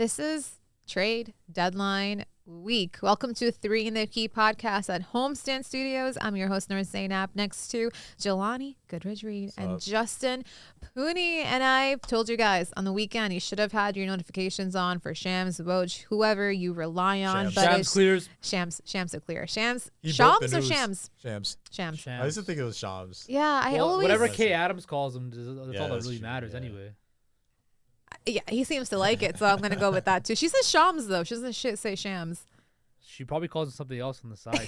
This is trade deadline week. Welcome to 3 in the Key podcast at Homestand Studios. I'm your host, Noor Zainab, next to Jelani Goodridge-Reid and Justin Pooni. And I told you guys on the weekend, you should have had your notifications on for Shams, Woj, whoever you rely on. But Shams clears. Shams to clear. Shams or Shams? Shams. I used to think it was Shams. Yeah, I always... Whatever Kay Adams calls him, that's all that really matters anyway. Yeah, he seems to like it, so I'm going to go with that too. She says Shams, though. She doesn't say Shams. She probably calls it something else on the side.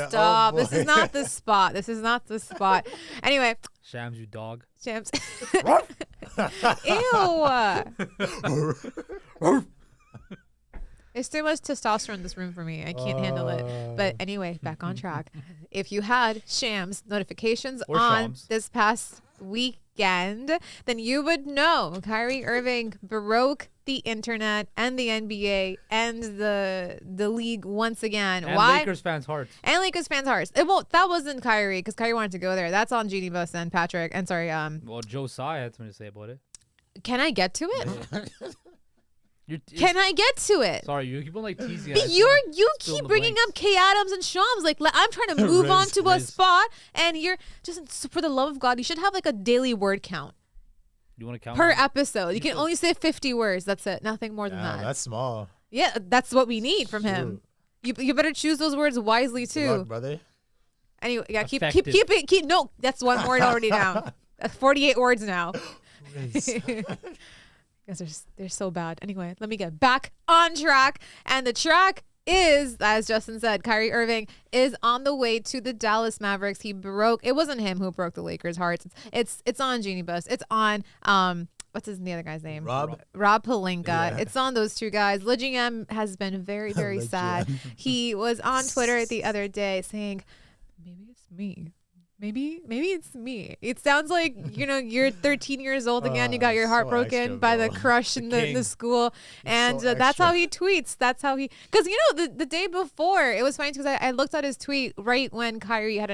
Stop. This is not the spot. This is not the spot. Anyway. Shams, you dog. Shams. Ew. There's too much testosterone in this room for me. I can't handle it. But anyway, back on track. If you had Shams notifications on this past weekend, then you would know Kyrie Irving broke the internet and the NBA and the league once again. And Why? Lakers fans' hearts. And Lakers fans' hearts. That wasn't Kyrie, because Kyrie wanted to go there. That's on Jeannie Buss and Patrick. And sorry. Well, Josiah had something to say about it. Can I get to it? Can I get to it? Sorry, you keep on teasing. You keep bringing up Kay Adams and Shams. I'm trying to move on to a spot, and you're just, for the love of God, you should have a daily word count. You want to count per episode? You can only say 50 words. That's it. Nothing more than that. That's small. Yeah, that's what we need from him. You better choose those words wisely too. Good luck, brother. Anyway, yeah, keep it. No, that's one word already now. That's 48 words now. Because they're so bad. Anyway, let me get back on track. And the track is, as Justin said, Kyrie Irving is on the way to the Dallas Mavericks. It wasn't him who broke the Lakers' hearts. It's on Jeannie Buss. It's on what's the other guy's name? Rob Pelinka. Yeah. It's on those two guys. LeGM has been very, very sad. He was on Twitter the other day saying, maybe it's me. Maybe it's me. It sounds like, you're 13 years old again. You got your heart broken by the crush in the school. And that's how he tweets. That's how he, because, the day before, it was funny because I looked at his tweet right when Kyrie had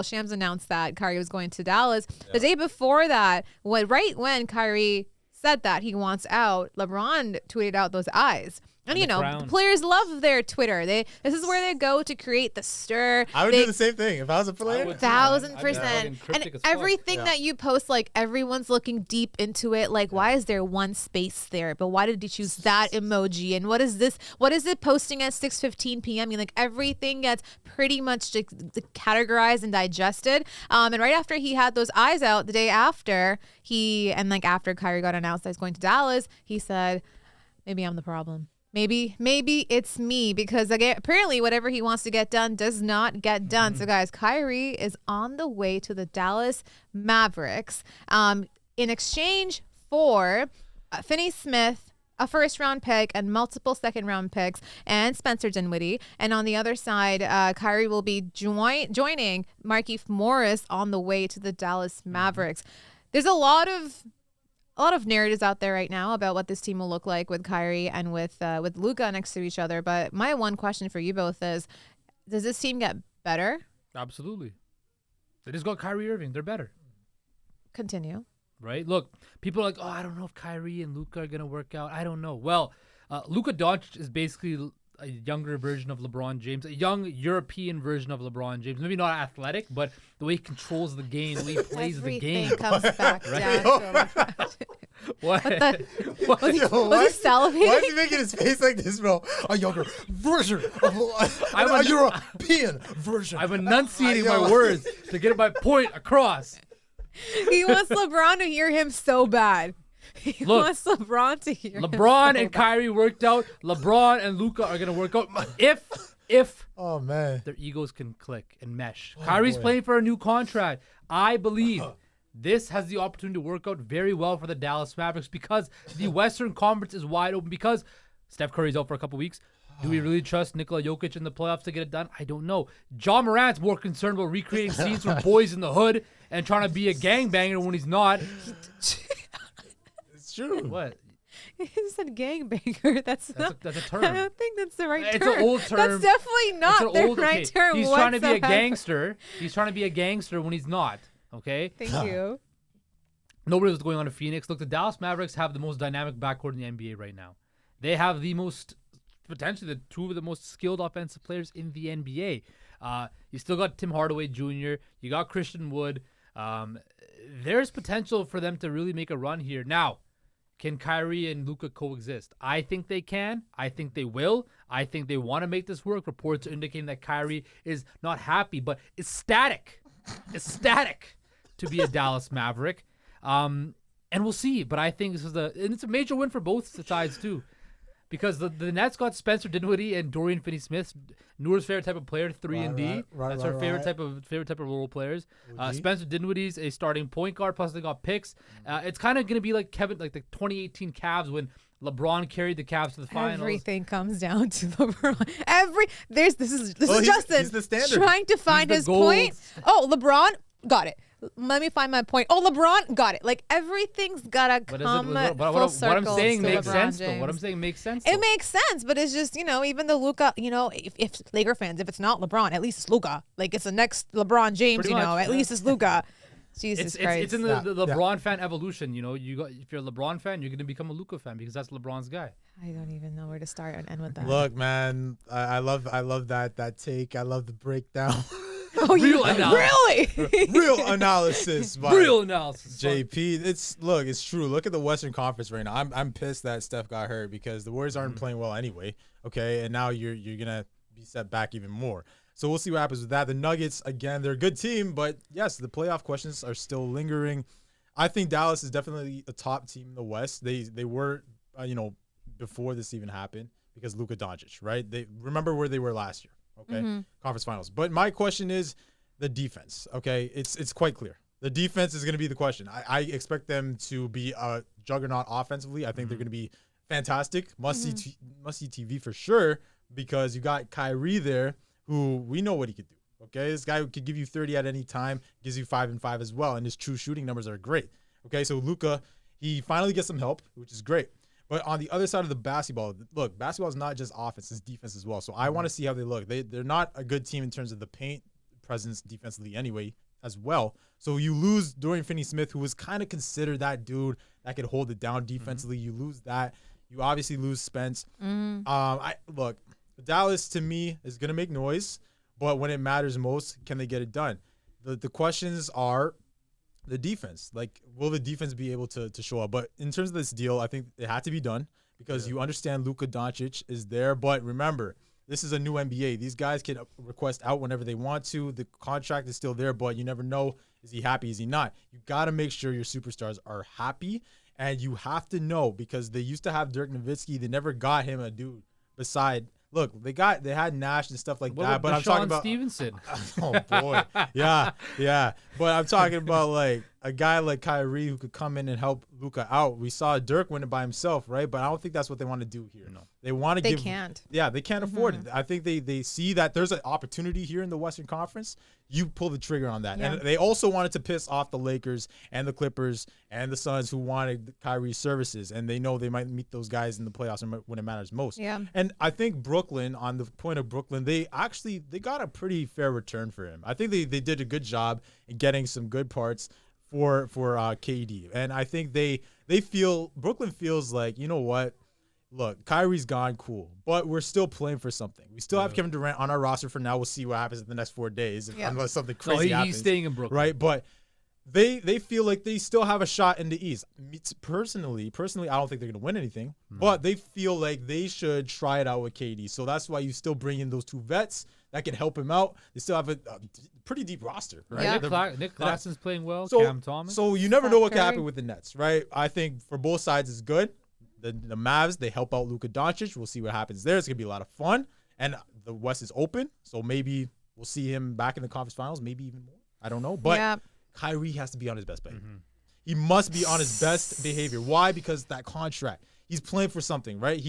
Shams announced that Kyrie was going to Dallas. Yeah. The day before that, right when Kyrie said that he wants out, LeBron tweeted out those eyes. And players love their Twitter. This is where they go to create the stir. I would do the same thing if I was a player. 1,000%. And everything that you post, everyone's looking deep into it. Why is there one space there? But why did you choose that emoji? And what is this? What is it posting at 6:15 p.m.? Everything gets pretty much categorized and digested. And right after he had those eyes out, the day after after Kyrie got announced that he's going to Dallas, he said, maybe I'm the problem. Maybe it's me, because apparently whatever he wants to get done does not get done. So guys, Kyrie is on the way to the Dallas Mavericks in exchange for Finney Smith, a first-round pick, and multiple second-round picks, and Spencer Dinwiddie. And on the other side, Kyrie will be joining Markieff Morris on the way to the Dallas Mavericks. There's a lot of narratives out there right now about what this team will look like with Kyrie and with Luka next to each other. But my one question for you both is, does this team get better? Absolutely. They just got Kyrie Irving. They're better. Continue. Right? Look, people are like, I don't know if Kyrie and Luka are going to work out. I don't know. Well, Luka Doncic is basically a younger version of LeBron James, a young European version of LeBron James. Maybe not athletic, but the way he controls the game, the way he plays the game. Everything comes back down. What? Was he salivating? Why is he making his face like this, bro? A younger version of a European version. I'm enunciating my words to get my point across. He wants LeBron to hear him so bad. He wants LeBron to hear him LeBron and Kyrie worked out. LeBron and Luka are going to work out if oh man, their egos can click and mesh. Kyrie's playing for a new contract. I believe this has the opportunity to work out very well for the Dallas Mavericks, because the Western Conference is wide open, because Steph Curry's out for a couple weeks. Do we really trust Nikola Jokic in the playoffs to get it done? I don't know. John Morant's more concerned about recreating scenes from Boys in the Hood and trying to be a gangbanger when he's not. It's true. What? He said gangbanger. That's a term. I don't think that's the right term. It's an old term. That's definitely not the right term. He's trying to be a gangster. He's trying to be a gangster when he's not. Okay? Thank you. nobody was going on to Phoenix. Look, the Dallas Mavericks have the most dynamic backcourt in the NBA right now. They have potentially the two of the most skilled offensive players in the NBA. You still got Tim Hardaway Jr. You got Christian Wood. There's potential for them to really make a run here. Now, can Kyrie and Luka coexist? I think they can. I think they will. I think they want to make this work. Reports are indicating that Kyrie is not happy, but ecstatic. Ecstatic to be a Dallas Maverick. And we'll see. But I think it's a major win for both sides too. Because the Nets got Spencer Dinwiddie and Dorian Finney-Smith, Noor's favorite type of player, 3-and-D. That's her favorite type of role players. Spencer Dinwiddie's a starting point guard. Plus they got picks. It's kind of going to be like the 2018 Cavs when LeBron carried the Cavs to the finals. Everything comes down to LeBron. This is Justin he's the standard. Trying to find his point. Oh, LeBron got it. Let me find my point. Oh, LeBron got it. Like everything's gotta come full circle. What I'm saying makes sense. James. Though. What I'm saying makes sense. It makes sense, but it's just even the Luka. If Laker fans, if it's not LeBron, at least it's Luka. Like it's the next LeBron James. Pretty much, at least it's Luka. Jesus Christ. It's in the LeBron fan evolution. If you're a LeBron fan, you're gonna become a Luka fan because that's LeBron's guy. I don't even know where to start and end with that. Look, man, I love that take. I love the breakdown. Oh, real analysis. Really? Real analysis. Real analysis. JP, it's true. Look at the Western Conference right now. I'm pissed that Steph got hurt because the Warriors aren't playing well anyway. Okay, and now you're gonna be set back even more. So we'll see what happens with that. The Nuggets, again, they're a good team, but yes, the playoff questions are still lingering. I think Dallas is definitely a top team in the West. They were, before this even happened because Luka Doncic, right? They remember where they were last year. Okay, conference finals. But my question is the defense. Okay, it's quite clear. The defense is going to be the question. I expect them to be a juggernaut offensively. I think they're going to be fantastic. Must-see TV for sure because you got Kyrie there who we know what he could do. Okay, this guy could give you 30 at any time, gives you 5 and 5 as well, and his true shooting numbers are great. Okay, so Luka, he finally gets some help, which is great. But on the other side of the basketball, look, basketball is not just offense, it's defense as well. So I want to see how they look. They're not a good team in terms of the paint presence defensively anyway as well. So you lose Dorian Finney-Smith, who was kind of considered that dude that could hold it down defensively. You lose that. You obviously lose Spence. Look, Dallas to me is going to make noise, but when it matters most, can they get it done? The questions are the defense. Like, will the defense be able to show up? But in terms of this deal, I think it had to be done because you understand Luka Doncic is there. But remember, this is a new NBA. These guys can request out whenever they want to. The contract is still there, but you never know. Is he happy? Is he not? You got to make sure your superstars are happy, and you have to know because they used to have Dirk Nowitzki. They never got him a dude beside. Look, they had Nash and stuff like that, but I'm talking about Stevenson. Oh boy, yeah. But I'm talking about like a guy like Kyrie who could come in and help Luka out. We saw Dirk win it by himself, right? But I don't think that's what they want to do here. No, they want to give. They can't. Yeah, they can't afford it. I think they see that there's an opportunity here in the Western Conference. You pull the trigger on that, and they also wanted to piss off the Lakers and the Clippers and the Suns who wanted Kyrie's services, and they know they might meet those guys in the playoffs when it matters most. Yeah. And I think Brooklyn, on the point of Brooklyn, they got a pretty fair return for him. I think they did a good job in getting some good parts for KD, and I think Brooklyn feels like, you know what, look, Kyrie's gone, cool, but we're still playing for something. We still have Kevin Durant on our roster for now. We'll see what happens in the next 4 days unless something crazy happens. He's staying in Brooklyn, right? But they feel like they still have a shot in the East. Personally, I don't think they're going to win anything, but they feel like they should try it out with KD. So that's why you still bring in those two vets that can help him out. They still have a pretty deep roster, right? Yeah. Nick Claxton's playing well. Cam Thomas. So you never know what can happen with the Nets, right? I think for both sides it's good. The Mavs, they help out Luka Doncic. We'll see what happens there. It's going to be a lot of fun. And the West is open, so maybe we'll see him back in the conference finals, maybe even more. I don't know. But Kyrie has to be on his best behavior. He must be on his best behavior. Why? Because that contract. He's playing for something, right?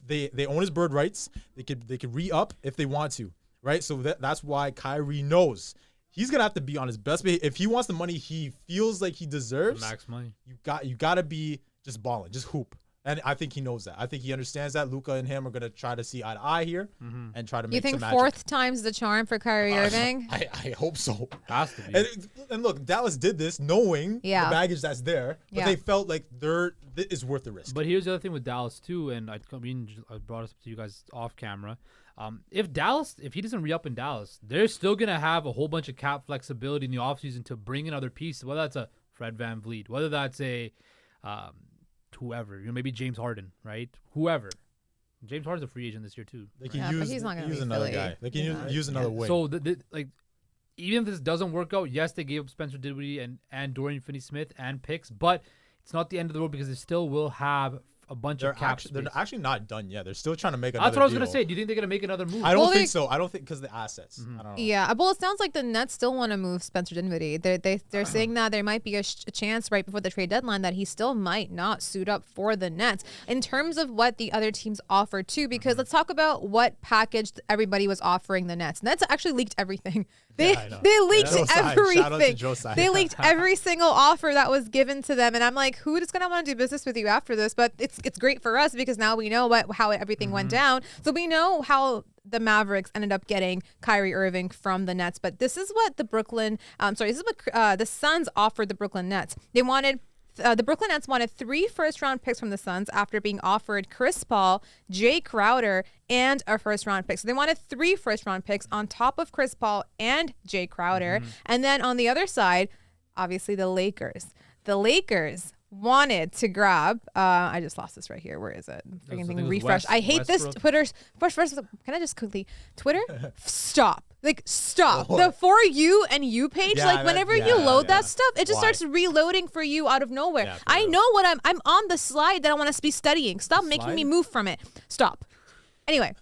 They own his bird rights. They could re-up if they want to, right? So that's why Kyrie knows he's gonna have to be on his best behavior. If he wants the money he feels like he deserves, max money. You got to be just balling, just hoop. And I think he knows that. I think he understands that Luka and him are going to try to see eye to eye here and try to make some magic. You think fourth time's the charm for Kyrie Irving? I hope so. Has to be. And look, Dallas did this knowing the baggage that's there, but they felt like it is worth the risk. But here's the other thing with Dallas too, and I brought this up to you guys off camera. If he doesn't re-up in Dallas, they're still going to have a whole bunch of cap flexibility in the offseason to bring in other pieces, whether that's a Fred VanVleet, whether that's a whoever, maybe James Harden, right? Whoever. James Harden's a free agent this year too. They can use another guy. They can use another wing. So even if this doesn't work out, yes, they gave up Spencer Dinwiddie and Dorian Finney-Smith and picks, but it's not the end of the world because they still will have a bunch of cap space. They're actually not done yet. They're still trying to make another That's what I was going to say. Do you think they're going to make another move? I don't think so. I don't think because the assets. I don't know. Yeah. Well, it sounds like the Nets still want to move Spencer Dinwiddie. They're saying that there might be a chance right before the trade deadline that he still might not suit up for the Nets in terms of what the other teams offered too. Because let's talk about what package everybody was offering the Nets. Nets actually leaked everything. They leaked everything. Shout out to Joe Tsai. They leaked every single offer that was given to them, and I'm like, who is gonna want to do business with you after this? But it's great for us because now we know how everything went down. So we know how the Mavericks ended up getting Kyrie Irving from the Nets. But this is what the Suns offered the Brooklyn Nets. They wanted. The Brooklyn Nets wanted 3 first-round picks from the Suns after being offered Chris Paul, Jay Crowder, and a first-round pick. So they wanted 3 first-round picks on top of Chris Paul and Jay Crowder. And then on the other side, obviously the Lakers. The Lakers wanted to grab. I just lost this right here. Where is it? Freaking thing refresh. I hate this Twitter. First, can I just quickly Twitter? Stop. Stop. The For You and You page, whenever you load that stuff, it just starts reloading for you out of nowhere. Yeah, I know what I'm on the slide that I want to be studying. Stop making me move from it. Stop. Anyway,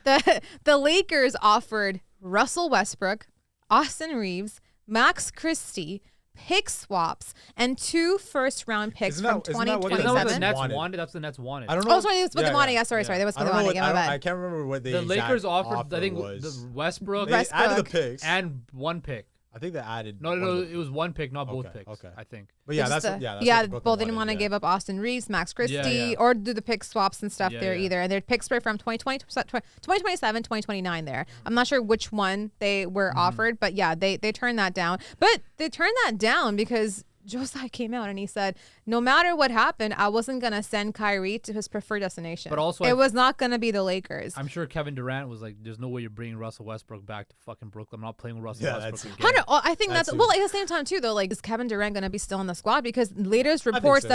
the Lakers offered Russell Westbrook, Austin Reeves, Max Christie, pick swaps, and 2 first-round picks from 2027. Isn't that what the Nets wanted? That's what the Nets wanted. I don't know. Oh, sorry, that's what they wanted. Yeah, sorry. That was what they wanted. I can't remember what the Lakers offered. I think the Westbrook. They added the picks and 1 pick. I think they added. No, it was 1 pick, not both picks. Okay, I think. But that's well, they didn't want to give up Austin Reeves, Max Christie, or do the pick swaps and stuff either. And their picks were from 2027, 2029 there. I'm not sure which one they were offered, but they turned that down. But they turned that down because Joe Tsai came out and he said, no matter what happened, I wasn't going to send Kyrie to his preferred destination. But also, it was not going to be the Lakers. I'm sure Kevin Durant was like, there's no way you're bringing Russell Westbrook back to fucking Brooklyn. I'm not playing with Russell Westbrook again. I think that's at the same time, too, though, is Kevin Durant going to be still on the squad? Because latest reports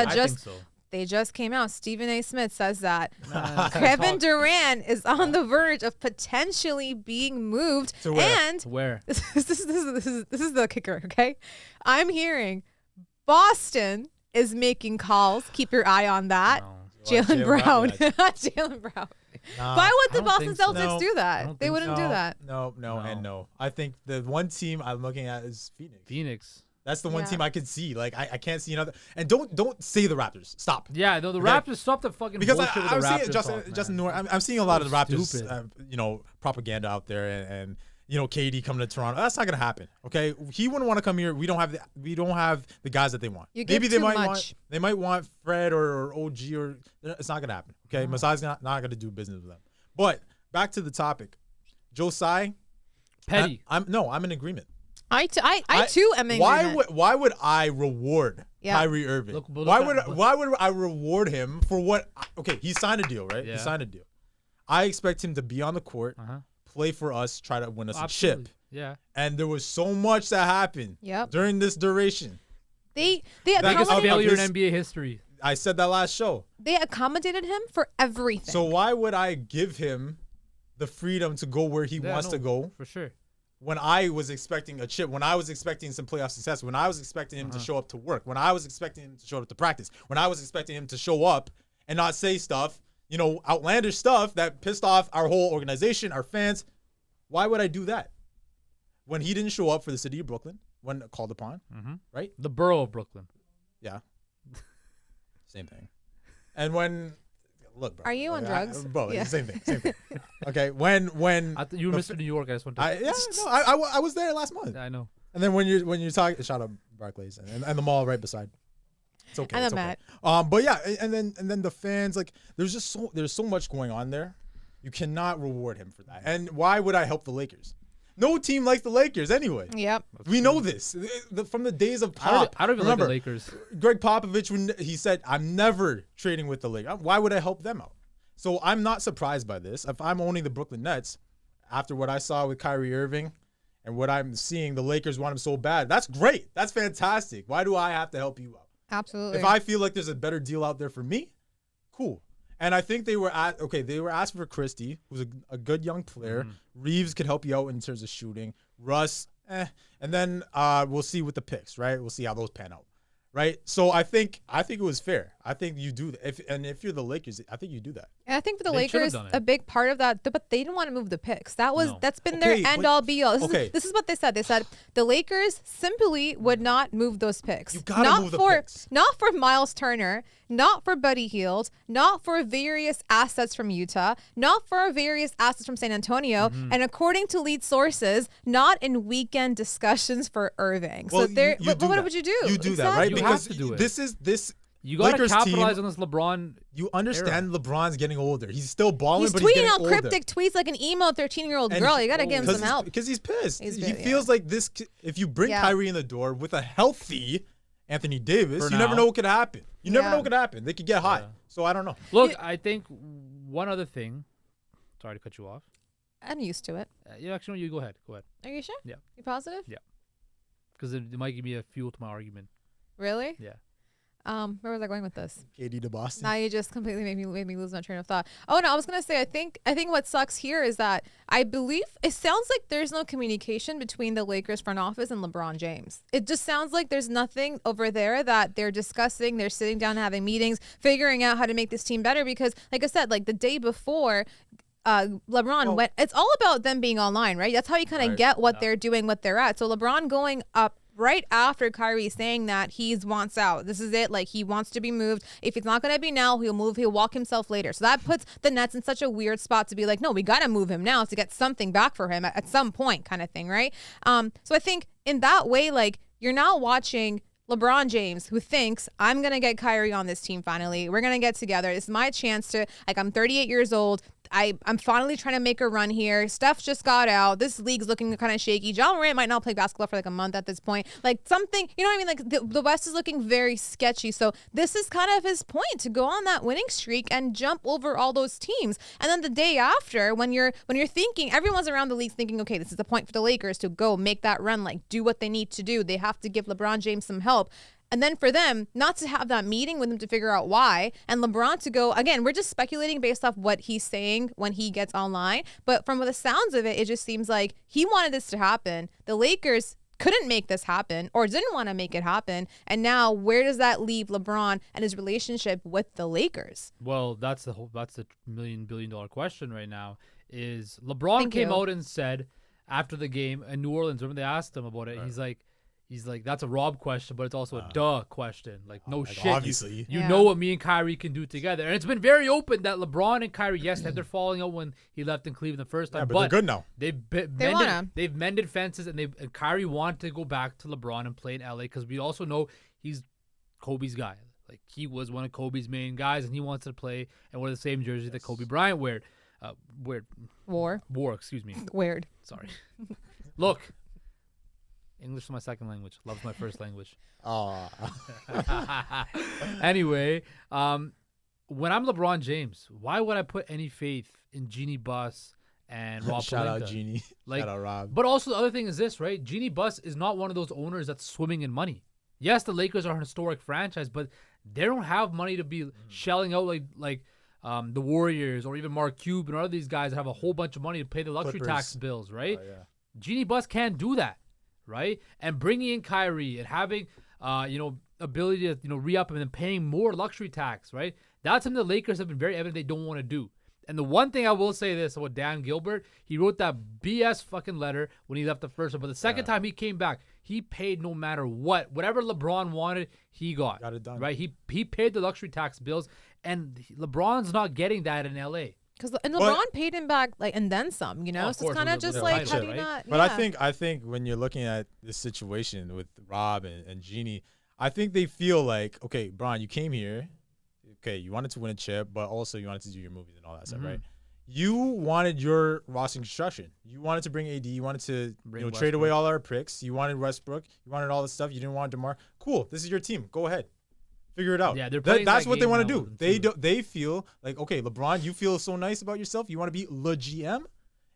they just came out. Stephen A. Smith says that Kevin Durant is on the verge of potentially being moved. To where? And where? This is the kicker, okay? I'm hearing Boston is making calls. Keep your eye on that. No. Jaylen Brown. Jaylen Brown. Why would the Boston Celtics do that? They wouldn't do that. No. I think the one team I'm looking at is Phoenix. That's the one team I could see. Like I can't see another. And don't say the Raptors. Stop. Yeah, no, the Raptors. Stop the fucking because bullshit I'm with the seeing Raptors Justin Noor. I'm seeing a lot of the Raptors, propaganda out there and KD coming to Toronto. That's not gonna happen. Okay, he wouldn't want to come here. We don't have the guys that they want. Maybe they might want Fred or OG or it's not gonna happen. Okay, Masai's not gonna do business with them. But back to the topic, Joe Tsai, petty. I'm in agreement. I too am in agreement. Why would I reward Kyrie Irving? Why would I reward him for what? Okay, he signed a deal, right? Yeah. He signed a deal. I expect him to be on the court. Play for us, try to win us a chip. Yeah. And there was so much that happened during this duration. They biggest failure in NBA history. I said that last show. They accommodated him for everything. So why would I give him the freedom to go where he wants to go? For sure. When I was expecting a chip, when I was expecting some playoff success, when I was expecting him to show up to work, when I was expecting him to show up to practice, when I was expecting him to show up and not say stuff, outlandish stuff that pissed off our whole organization, our fans. Why would I do that? When he didn't show up for the city of Brooklyn, when called upon, right? The borough of Brooklyn. Yeah. Same thing. And when, look, bro. Are you on drugs? Same thing. Okay, when you were Mr. New York, I just want to. I was there last month. Yeah, I know. And then when you're talking, shout out Barclays and the mall right beside. It's okay. And it's I'm okay. mad. But yeah, and then the fans, like, there's so much going on there. You cannot reward him for that. And why would I help the Lakers? No team likes the Lakers anyway. Yep. We know this from the days of Pop. I don't even Remember, like the Lakers. Greg Popovich, when he said, "I'm never trading with the Lakers," why would I help them out? So I'm not surprised by this. If I'm owning the Brooklyn Nets, after what I saw with Kyrie Irving and what I'm seeing, the Lakers want him so bad. That's great. That's fantastic. Why do I have to help you out? Absolutely. If I feel like there's a better deal out there for me, cool. And I think they were asking for Christie, who's a good young player. Reeves could help you out in terms of shooting. Russ, and then we'll see with the picks, right? We'll see how those pan out, right? So I think it was fair. I think you do that. If you're the Lakers, I think you do that. And I think for the Lakers, a big part of that, but they didn't want to move the picks. That's been their end all be all. This is what they said. They said the Lakers simply would not move those picks. You gotta move the picks. Not for Miles Turner, not for Buddy Hield, not for various assets from Utah, not for various assets from San Antonio, and according to lead sources, not in weekend discussions for Irving. Well, so what would you do? You do that, right? You Because have to do it. this. You got to Lakers capitalize team, on this LeBron. You understand LeBron's getting older. He's still balling, He's but he's tweeting getting out older. cryptic tweets like an emo 13-year-old girl. You got to give him some help. Because he's pissed. He's He feels like this. If you bring Kyrie in the door with a healthy Anthony Davis, you never know what could happen. You never know what could happen. They could get hot. So I don't know. Look, I think one other thing. Sorry to cut you off. I'm used to it. Actually, no, you go ahead. Go ahead. Are you sure? Yeah. You positive? Yeah. Because it might give me a fuel to my argument. Really? Yeah. Where was I going with this? KD to Boston. Now you just completely made me lose my train of thought. Oh no, I was gonna say I think what sucks here is that I believe it sounds like there's no communication between the Lakers front office and LeBron James. It just sounds like there's nothing over there that they're discussing. They're sitting down having meetings, figuring out how to make this team better. Because like I said, like the day before, LeBron went. It's all about them being online, right? That's how you kind of get what they're doing, what they're at. So LeBron going up right after Kyrie saying that he wants out. This is it. Like he wants to be moved. If it's not going to be now, he'll move. He'll walk himself later. So that puts the Nets in such a weird spot to be like, no, we got to move him now to get something back for him at some point, kind of thing, right? So I think in that way, like you're now watching LeBron James, who thinks I'm going to get Kyrie on this team finally. We're going to get together. It's my chance to, like, I'm 38 years old. I'm finally trying to make a run here. Steph just got out. This league's looking kind of shaky. John Morant might not play basketball for like a month at this point. Like something, you know what I mean? Like the West is looking very sketchy. So this is kind of his point to go on that winning streak and jump over all those teams. And then the day after, when you're thinking, everyone's around the league thinking, okay, this is the point for the Lakers to go make that run, like do what they need to do. They have to give LeBron James some help. And then for them not to have that meeting with him to figure out why, and LeBron to go, again, we're just speculating based off what he's saying when he gets online. But from the sounds of it, it just seems like he wanted this to happen. The Lakers couldn't make this happen or didn't want to make it happen. And now where does that leave LeBron and his relationship with the Lakers? Well, that's the $1 billion question right now. Is LeBron came out and said after the game in New Orleans, when they asked him about it, he's like, that's a Rob question, but it's also a duh question. Like, no shit. Obviously. You know what me and Kyrie can do together. And it's been very open that LeBron and Kyrie, yes, they're falling out when he left in Cleveland the first time. Yeah, but they're good now. They've mended fences, and Kyrie wanted to go back to LeBron and play in LA because we also know he's Kobe's guy. Like, he was one of Kobe's main guys, and he wants to play and wear the same jersey that Kobe Bryant wore. War, excuse me. Weird. Sorry. Look. English is my second language. Love's my first language. Anyway, when I'm LeBron James, why would I put any faith in Jeannie Buss and Rob Shout Pelinka? out Jeannie. Like, shout out Rob. But also the other thing is this, right? Jeannie Buss is not one of those owners that's swimming in money. Yes, the Lakers are a historic franchise, but they don't have money to be shelling out like the Warriors or even Mark Cuban or other these guys that have a whole bunch of money to pay the luxury tax bills, right? Jeannie Buss can't do that. Right? And bringing in Kyrie and having, ability to, re-up him and then paying more luxury tax, right? That's something the Lakers have been very evident they don't want to do. And the one thing I will say this about Dan Gilbert, he wrote that BS fucking letter when he left the first one. But the second time he came back, he paid no matter what. Whatever LeBron wanted, he got. Got it done. Right? He paid the luxury tax bills, and LeBron's not getting that in L.A. And LeBron paid him back, like, and then some, so it's kind of just like, how do you not? But I think when you're looking at this situation with Rob and Jeannie, I think they feel like, okay, Bron, you came here. Okay, you wanted to win a chip, but also you wanted to do your movies and all that stuff, right? You wanted your roster construction. You wanted to bring AD. You wanted to trade away all our picks. You wanted Westbrook. You wanted all this stuff. You didn't want DeMar. Cool. This is your team. Go ahead. Figure it out. Yeah, that's what they want to do. They feel like, okay, LeBron, you feel so nice about yourself. You want to be le GM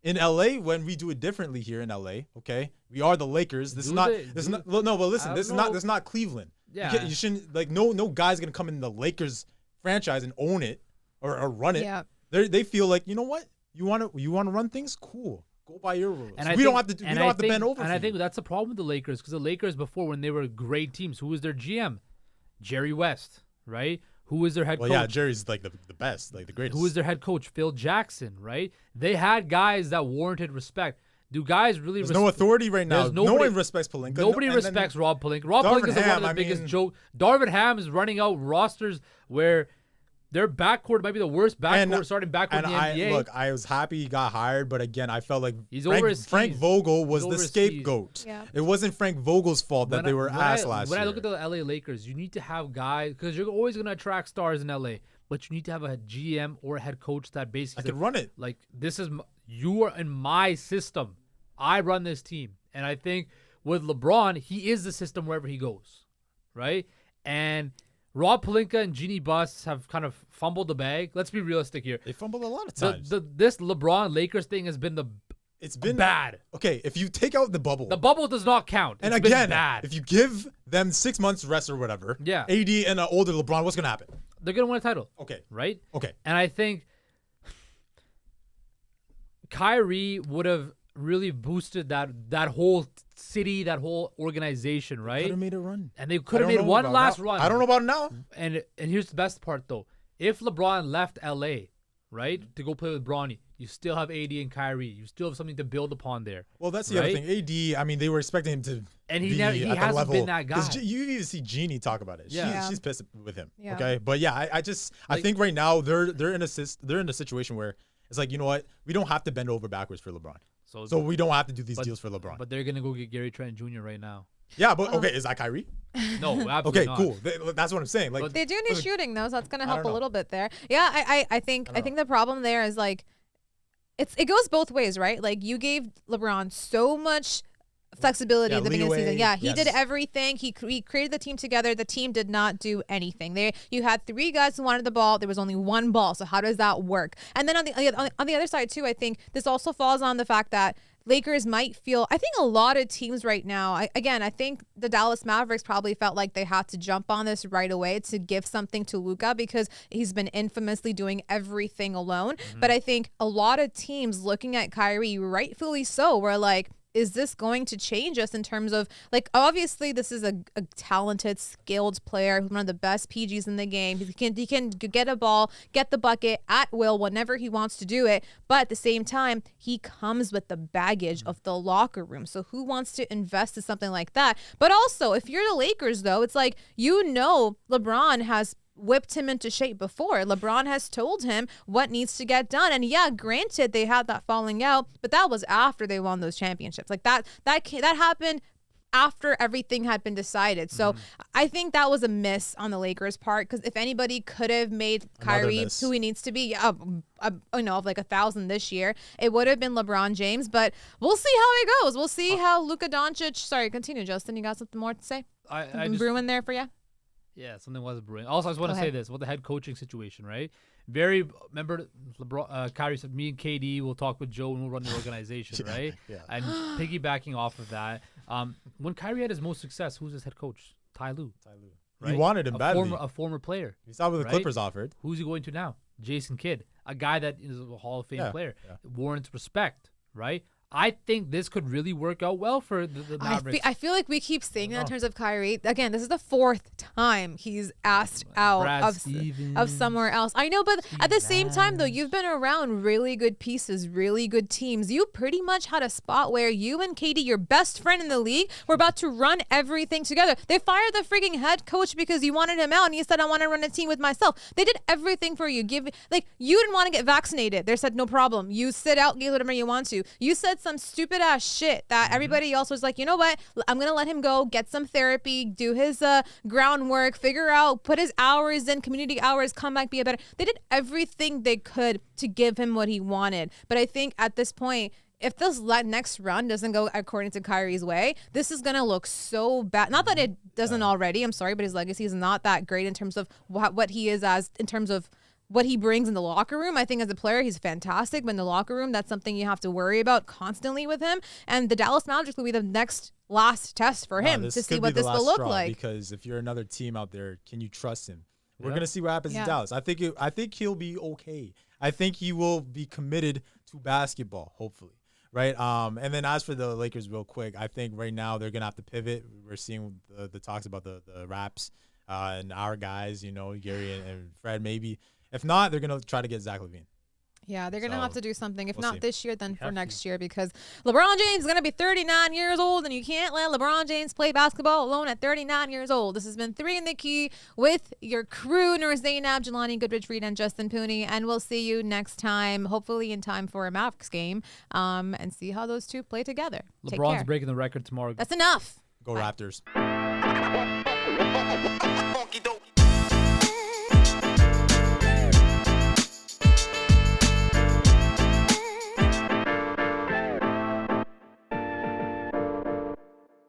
in LA when we do it differently here in LA. Okay, we are the Lakers. This is not. But listen, this is not Cleveland. Yeah, you shouldn't no guy's gonna come in the Lakers franchise and own it or run it. Yeah. They feel like, you know what? You want to run things? Cool. Go by your rules. We don't have to bend over. And I think that's the problem with the Lakers, because the Lakers before, when they were great teams, who was their GM? Jerry West, right? Who was their head coach? Well, yeah, Jerry's like the best, like the greatest. Who was their head coach? Phil Jackson, right? They had guys that warranted respect. Do guys really? There's no authority right now. No one respects Pelinka. Nobody respects Rob Pelinka. Rob Pelinka is one of the biggest jokes. Darvin Ham is running out rosters where their backcourt might be the worst starting backcourt in the NBA. Look, I was happy he got hired, but again, I felt like Frank Vogel was the scapegoat. Yeah. It wasn't Frank Vogel's fault that they were ass last year. When I look at the LA Lakers, you need to have guys, because you're always going to attract stars in LA, but you need to have a GM or a head coach that basically could run it. Like, you are in my system. I run this team. And I think with LeBron, he is the system wherever he goes, right? And Rob Pelinka and Jeannie Buss have kind of fumbled the bag. Let's be realistic here. They fumbled a lot of times. This LeBron Lakers thing has been It's been bad. Okay, if you take out the bubble does not count. And it's again, been bad. If you give them 6 months rest or whatever, yeah, AD and an older LeBron, what's gonna happen? They're gonna win a title. Okay, right? Okay, and I think Kyrie would have really boosted that whole city, that whole organization, right? Could have made a run, and they could have made one last run. I don't know about it now. And here's the best part though: if LeBron left LA, right, to go play with Bronny, you still have AD and Kyrie. You still have something to build upon there. Well, that's the other thing. AD, I mean, they were expecting him to, and he hasn't been that guy. You even see Jeannie talk about it. Yeah. She's pissed with him. Yeah. Okay, but yeah, I think right now they're in a situation where it's like, you know what, we don't have to bend over backwards for LeBron. So we don't have to do these deals for LeBron. But they're gonna go get Gary Trent Jr. right now. Yeah, but okay, is that Kyrie? No, absolutely not. Cool. That's what I'm saying. Like, they do need shooting though, so that's gonna help a little bit there. Yeah, I think the problem there is like it goes both ways, right? Like you gave LeBron so much flexibility at the beginning of the season. Yeah, he did everything. He created the team together. The team did not do anything. You had 3 guys who wanted the ball. There was only 1 ball. So how does that work? And then on the other side too, I think this also falls on the fact that Lakers might feel, I think a lot of teams right now, I think the Dallas Mavericks probably felt like they had to jump on this right away to give something to Luka because he's been infamously doing everything alone. Mm-hmm. But I think a lot of teams looking at Kyrie, rightfully so, were like, is this going to change us in terms of, like, obviously this is a talented, skilled player, one of the best PGs in the game. He can get a ball, get the bucket at will whenever he wants to do it. But at the same time, he comes with the baggage of the locker room. So who wants to invest in something like that? But also, if you're the Lakers, though, it's like, LeBron has whipped him into shape before. LeBron has told him what needs to get done. And yeah, granted, they had that falling out, but that was after they won those championships. Like that happened after everything had been decided. So I think that was a miss on the Lakers' part, because if anybody could have made Kyrie who he needs to be, of like 1,000 this year, it would have been LeBron James. But we'll see how it goes. We'll see how Luka Doncic. Sorry, continue, Justin. You got something more to say? I just brewing there for you. Yeah, something was brewing. Also, I just want to say this about the head coaching situation, right? Remember, LeBron, Kyrie said, me and KD will talk with Joe and we'll run the organization, right? Yeah. And piggybacking off of that, when Kyrie had his most success, who's his head coach? Ty Lue. Right? You wanted him badly. A former player. You saw what the Clippers offered. Who's he going to now? Jason Kidd, a guy that is a Hall of Fame player. Yeah. Warrants respect, right? I think this could really work out well for the Mavericks. I feel like we keep saying that in terms of Kyrie. Again, this is the 4th time he's asked out of somewhere else. I know, but at the same time, though, you've been around really good pieces, really good teams. You pretty much had a spot where you and KD, your best friend in the league, were about to run everything together. They fired the freaking head coach because you wanted him out, and you said, I want to run a team with myself. They did everything for you. You didn't want to get vaccinated. They said, no problem. You sit out, get whatever you want to. You said said some stupid ass shit that everybody else was like, you know what? I'm going to let him go, get some therapy, do his groundwork, figure out, put his hours in, community hours, come back, be a better. They did everything they could to give him what he wanted. But I think at this point, if this next run doesn't go according to Kyrie's way, this is going to look so bad. Not that it doesn't already, I'm sorry, but his legacy is not that great in terms of what he is in terms of what he brings in the locker room. I think as a player, he's fantastic, but in the locker room, that's something you have to worry about constantly with him. And the Dallas Mavericks will be the last test for him to see what this will look like. Because if you're another team out there, can you trust him? We're going to see what happens in Dallas. I think he'll be okay. I think he will be committed to basketball, hopefully. Right. And then as for the Lakers, real quick, I think right now they're going to have to pivot. We're seeing the talks about the Raps and our guys, Gary and Fred, maybe. If not, they're going to try to get Zach LaVine. Yeah, they're going to have to do something. If not this year, then for next year, because LeBron James is going to be 39 years old, and you can't let LeBron James play basketball alone at 39 years old. This has been 3 in the Key with your crew, Noor Zainab, Jelani Goodridge-Reid, and Justin Pooni, and we'll see you next time, hopefully in time for a Mavericks game, and see how those two play together. LeBron's breaking the record tomorrow. That's enough. Go Raptors.